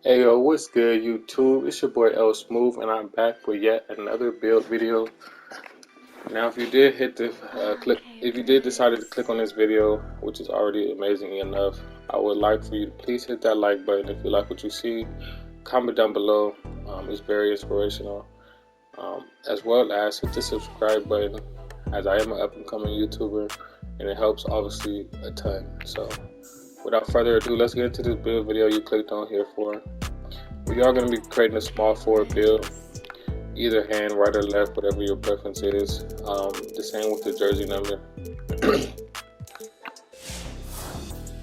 Hey yo, what's good YouTube? It's your boy L Smooth and I'm back with yet another build video. Now if you did hit the if you did decide to click on this video, which is already amazing enough, I would like for you to please hit that like button if you like what you see. Comment down below, it's very inspirational. As well as hit the subscribe button, as I am an up and coming YouTuber and it helps obviously a ton. So without further ado, let's get into this build video you clicked on here for. We are going to be creating a small forward build, either hand, right or left, whatever your preference is. The same with the jersey number.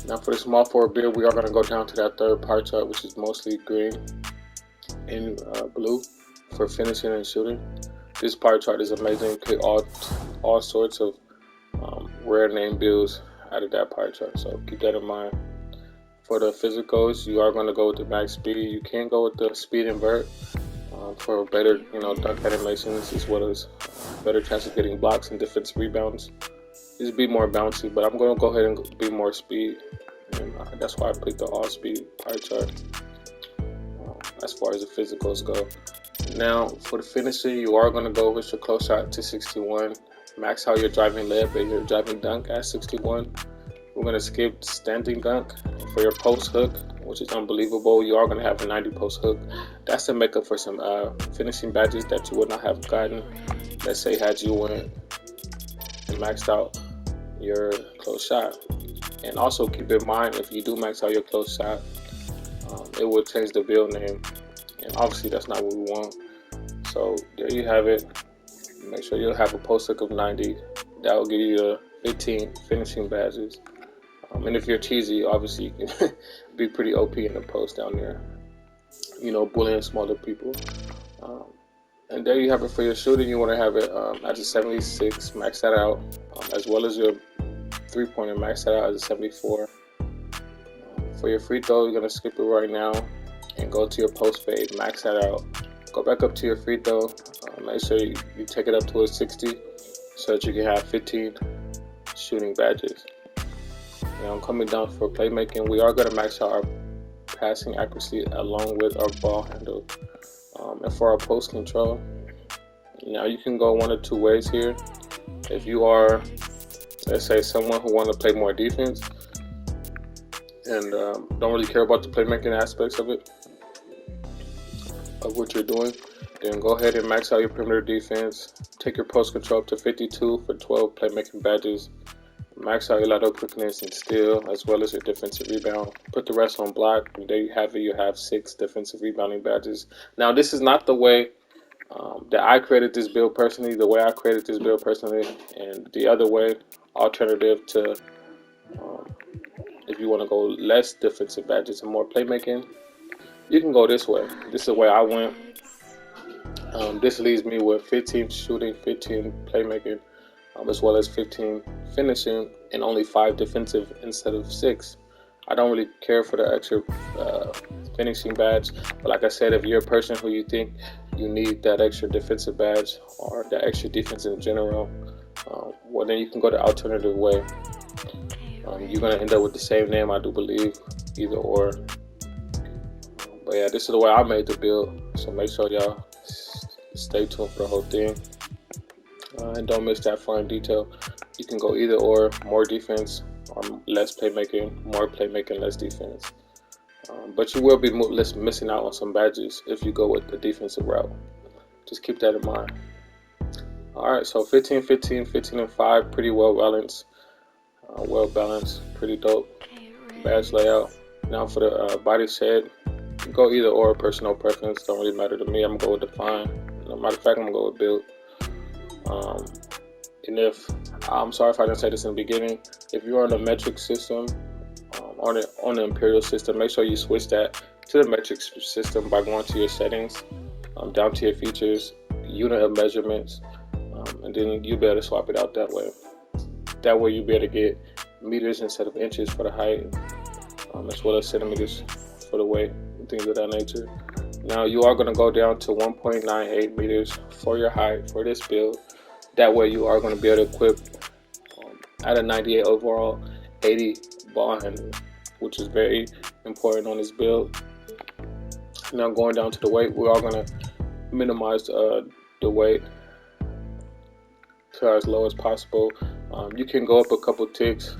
Now for the small forward build, we are going to go down to that third pie chart, which is mostly green and blue for finishing and shooting. This pie chart is amazing. You get all sorts of rare name builds out of that pie chart, so keep that in mind. For the physicals, you are going to go with the max speed. You can go with the speed invert for better, dunk animations, as well as better chance of getting blocks and defensive rebounds. Just be more bouncy, but I'm going to go ahead and be more speed, and that's why I picked the all speed pie chart as far as the physicals go. Now for the finishing, you are going to go with your close shot to 61. Max out your driving layup and your driving dunk at 61. We're going to skip standing dunk. For your post hook, which is unbelievable, you are going to have a 90 post hook. That's to make up for some finishing badges that you would not have gotten. Let's say had you went and maxed out your close shot. And also keep in mind, if you do max out your close shot, it will change the build name. And obviously that's not what we want. So there you have it. Make sure you'll have a post hook of 90. That will give you the 15 finishing badges. And if you're cheesy, obviously you can be pretty OP in the post down there, bullying smaller people. And there you have it for your shooting. You want to have it as a 76, max that out, as well as your three-pointer, max that out as a 74. For your free throw, you're going to skip it right now and go to your post fade, max that out. Go back up to your free throw. Make sure you take it up to a 60 so that you can have 15 shooting badges. Coming down for playmaking, we are going to max out our passing accuracy along with our ball handle. And for our post control, you can go one or two ways here. If you are, let's say, someone who want to play more defense and don't really care about the playmaking aspects of what you're doing, then go ahead and max out your perimeter defense. Take your post control up to 52 for 12 playmaking badges. Max out your lateral quickness and steal, as well as your defensive rebound. Put the rest on block, and there you have it. You have 6 defensive rebounding badges. Now, this is not the way that I created this build personally. The way I created this build personally, and the other way, alternative to if you want to go less defensive badges and more playmaking, you can go this way. This is the way I went. This leaves me with 15 shooting, 15 playmaking, as well as 15 finishing and only 5 defensive instead of 6. I don't really care for the extra finishing badge, but like I said, if you're a person who you think you need that extra defensive badge or that extra defense in general, well then you can go the alternative way. You're gonna end up with the same name, I do believe, either or. But yeah, this is the way I made the build, so make sure y'all stay tuned for the whole thing. And don't miss that fine detail. You can go either or, more defense or less playmaking, more playmaking, less defense. But you will be missing out on some badges if you go with the defensive route. Just keep that in mind. Alright, so 15, 15, 15, and 5, pretty well balanced. Pretty dope badge layout. Now for the body shed, you go either or, personal preference, don't really matter to me. I'm going to go with define. Matter of fact, I'm going to go with build. And if I'm sorry if I didn't say this in the beginning, if you're on the metric system, on the imperial system, make sure you switch that to the metric system by going to your settings, down to your features, unit of measurements, and then you'll be able to swap it out that way. That way you'll be able to get meters instead of inches for the height, as well as centimeters for the weight and things of that nature. Now you are going to go down to 1.98 meters for your height for this build. That way you are going to be able to equip at a 98 overall, 80 ball handle, which is very important on this build. Now going down to the weight, we're all gonna minimize the weight to as low as possible. You can go up a couple ticks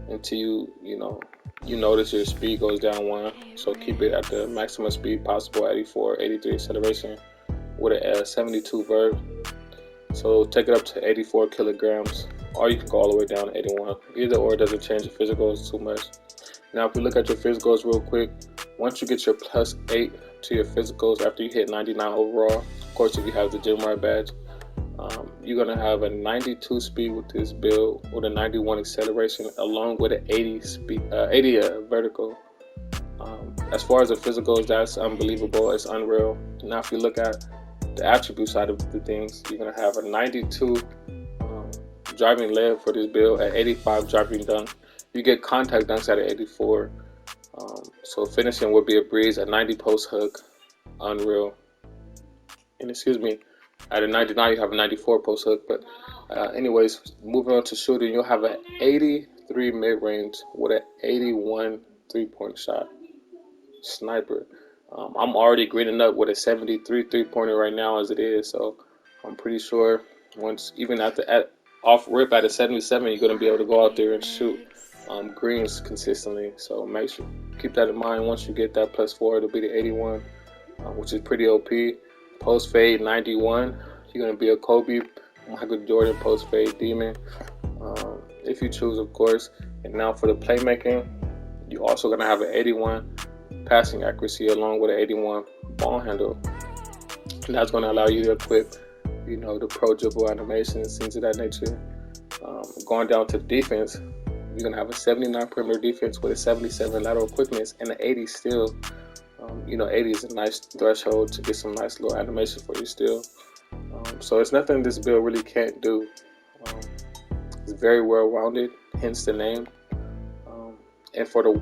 until you notice your speed goes down one. So keep it at the maximum speed possible, 84, 83 acceleration with a 72 vert. So take it up to 84 kilograms, or you can go all the way down to 81. Either or doesn't change your physicals too much. Now if we look at your physicals real quick, once you get your +8 to your physicals after you hit 99 overall, of course if you have the gym rat badge, you're going to have a 92 speed with this build with a 91 acceleration along with an 80 speed, 80 vertical. As far as the physicals, that's unbelievable. It's unreal. Now if you look at the attribute side of the things, you're going to have a 92 driving leg for this build, at 85 driving dunk. You get contact dunks at an 84. So finishing would be a breeze. At 90 post hook, unreal. And excuse me, at a 99 you have a 94 post hook. But anyways, moving on to shooting, you'll have an 83 mid range with an 81 3-point shot. Sniper. I'm already greening up with a 73 3-pointer right now as it is, so I'm pretty sure once, even off rip at a 77, you're going to be able to go out there and shoot greens consistently. So make sure, keep that in mind. Once you get that +4, it'll be the 81, which is pretty OP. Post fade 91, you're going to be a Kobe, Michael Jordan post fade demon, if you choose, of course. And now for the playmaking, you're also going to have an 81 passing accuracy along with an 81 ball handle. And that's going to allow you to equip, the pro dribble animations, things of that nature. Going down to defense, you're going to have a 79 perimeter defense with a 77 lateral quickness and an 80 steal. 80 is a nice threshold to get some nice little animation for your steal. So it's nothing this build really can't do. It's very well rounded, hence the name. And for the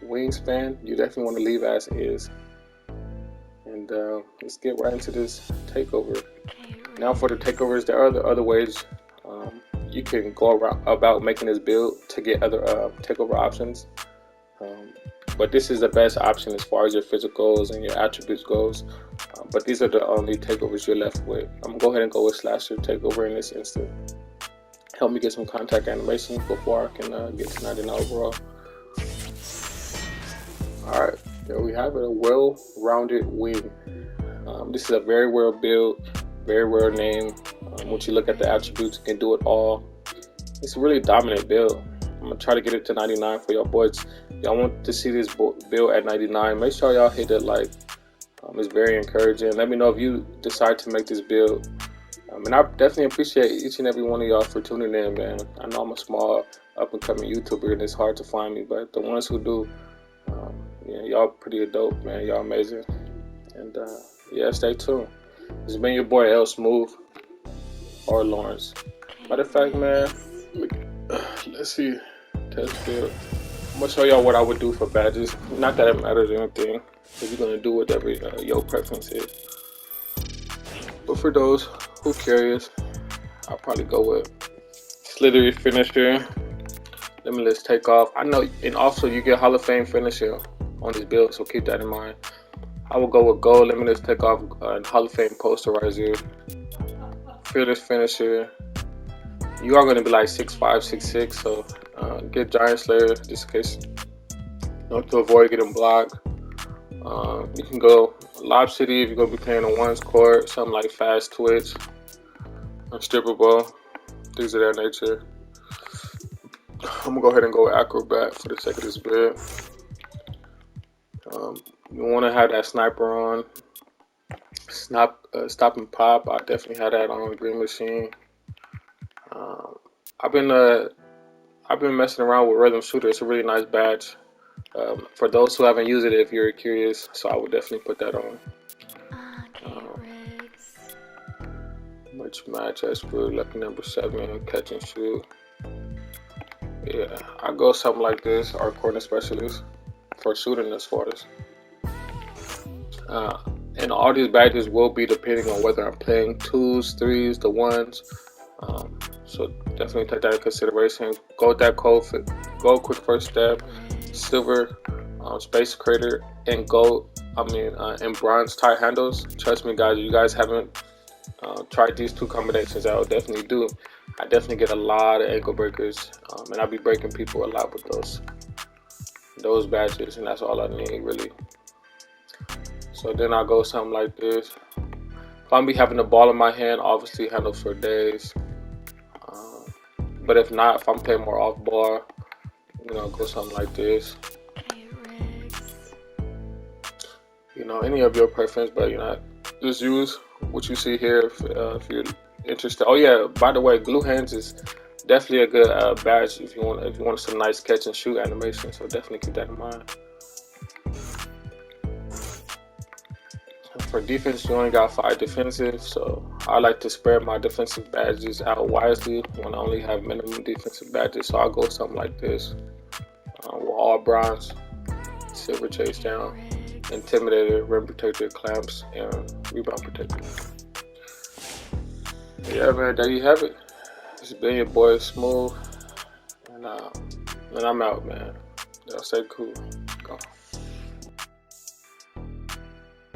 wingspan, you definitely want to leave as is. And let's get right into this takeover. Now for the takeovers, there are other ways you can go about making this build to get other takeover options. But this is the best option as far as your physicals and your attributes goes. But these are the only takeovers you're left with. I'm gonna go ahead and go with slasher takeover in this instant. Help me get some contact animations before I can get to 99 overall. Alright, there we have it, a well-rounded wing. This is a very well built, very rare name. Once you look at the attributes, you can do it all. It's a really dominant build. I'm gonna try to get it to 99 for y'all boys. Y'all want to see this build at 99, make sure y'all hit that like. It's very encouraging. Let me know if you decide to make this build. And I definitely appreciate each and every one of y'all for tuning in, man. I know I'm a small up-and-coming YouTuber and it's hard to find me, but the ones who do, y'all pretty dope, man. Y'all amazing. And yeah, stay tuned. It's been your boy L Smooth or Lawrence. Matter of fact, man, let's see. Test build. I'm gonna show y'all what I would do for badges. Not that it matters or anything, because you're gonna do whatever your preference is. But for those who curious, I'll probably go with slithery finisher, limitless takeoff. I know, and also you get Hall of Fame finisher on this build, so keep that in mind. I will go with gold, limitless takeoff, and Hall of Fame posterizer, fearless finisher. You are going to be like 6'5", 6'6", so get Giant Slayer just in case, to avoid getting blocked. You can go Lob City if you're going to be playing on ones court, something like Fast Twitch, Unstrippable, things of that nature. I'm going to go ahead and go with Acrobat for the sake of this build. You want to have that sniper on. Stop and pop, I definitely had that on Green Machine. I've been messing around with Rhythm Shooter. It's a really nice badge. For those who haven't used it, if you're curious, so I would definitely put that on. Much match as for lucky number 7, catch and shoot. Yeah, I go something like this, our corner specialist for shooting as far as. And all these badges will be depending on whether I'm playing 2s, 3s, the 1s. So definitely take that into consideration. Go with that code for gold quick first step, silver space crater, and gold in bronze tie handles. Trust me, guys, you guys haven't tried these two combinations, I will definitely do. I definitely get a lot of ankle breakers, and I'll be breaking people a lot with those badges, and that's all I need really. So then I'll go something like this. If I'm be having the ball in my hand, obviously handles for days. But if not, if I'm playing more off ball, go something like this. Any of your preference, but just use what you see here if you're interested. Oh yeah, by the way, glue hands is definitely a good badge if you want some nice catch and shoot animation. So definitely keep that in mind. For defense, you only got 5 defensive, so I like to spread my defensive badges out wisely when I only have minimum defensive badges. So I'll go something like this, with all bronze, silver chase down, intimidator, rim protector, clamps, and rebound protector. Yeah, man, there you have it. It's been your boy Smooth, and I'm out, man. Y'all stay cool. Go.